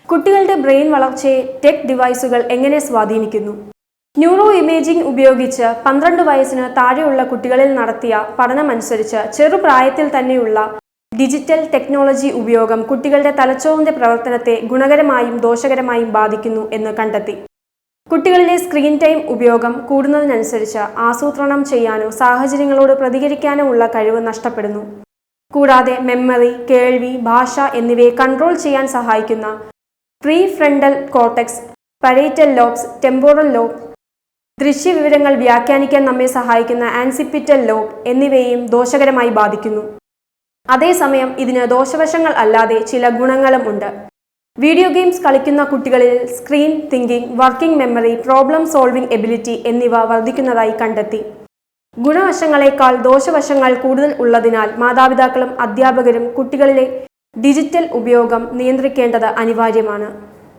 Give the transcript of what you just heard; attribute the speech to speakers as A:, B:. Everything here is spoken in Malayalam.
A: കുട്ടികളുടെ ബ്രെയിൻ വളർച്ചയെ ടെക് ഡിവൈസുകൾ എങ്ങനെ സ്വാധീനിക്കുന്നു? ന്യൂറോ ഇമേജിംഗ് ഉപയോഗിച്ച് 12 വയസ്സിന് താഴെയുള്ള കുട്ടികളിൽ നടത്തിയ പഠനമനുസരിച്ച് ചെറുപ്രായത്തിൽ തന്നെയുള്ള ഡിജിറ്റൽ ടെക്നോളജി ഉപയോഗം കുട്ടികളുടെ തലച്ചോറിന്റെ പ്രവർത്തനത്തെ ഗുണകരമായും ദോഷകരമായും ബാധിക്കുന്നു എന്ന് കണ്ടെത്തി. കുട്ടികളിലെ സ്ക്രീൻ ടൈം ഉപയോഗം കൂടുന്നതിനനുസരിച്ച് ആസൂത്രണം ചെയ്യാനോ സാഹചര്യങ്ങളോട് പ്രതികരിക്കാനോ ഉള്ള കഴിവ് നഷ്ടപ്പെടുന്നു. കൂടാതെ മെമ്മറി, കേൾവി, ഭാഷ എന്നിവയെ കൺട്രോൾ ചെയ്യാൻ സഹായിക്കുന്ന prefrontal cortex, parietal lobes, temporal lobe, ദൃശ്യവിവരങ്ങൾ വ്യാഖ്യാനിക്കാൻ നമ്മെ സഹായിക്കുന്ന ആൻസിപ്പിറ്റൽ ലോബ് എന്നിവയെയും ദോഷകരമായി ബാധിക്കുന്നു. അതേസമയം ഇതിന് ദോഷവശങ്ങൾ അല്ലാതെ ചില ഗുണങ്ങളും ഉണ്ട്. വീഡിയോ ഗെയിംസ് കളിക്കുന്ന കുട്ടികളിൽ screen thinking, working memory, problem solving ability എന്നിവ വർദ്ധിക്കുന്നതായി കണ്ടെത്തി. ഗുണവശങ്ങളെക്കാൾ ദോഷവശങ്ങൾ കൂടുതൽ ഉള്ളതിനാൽ മാതാപിതാക്കളും അധ്യാപകരും കുട്ടികളിലെ ഡിജിറ്റൽ ഉപയോഗം നിയന്ത്രിക്കേണ്ടത് അനിവാര്യമാണ്.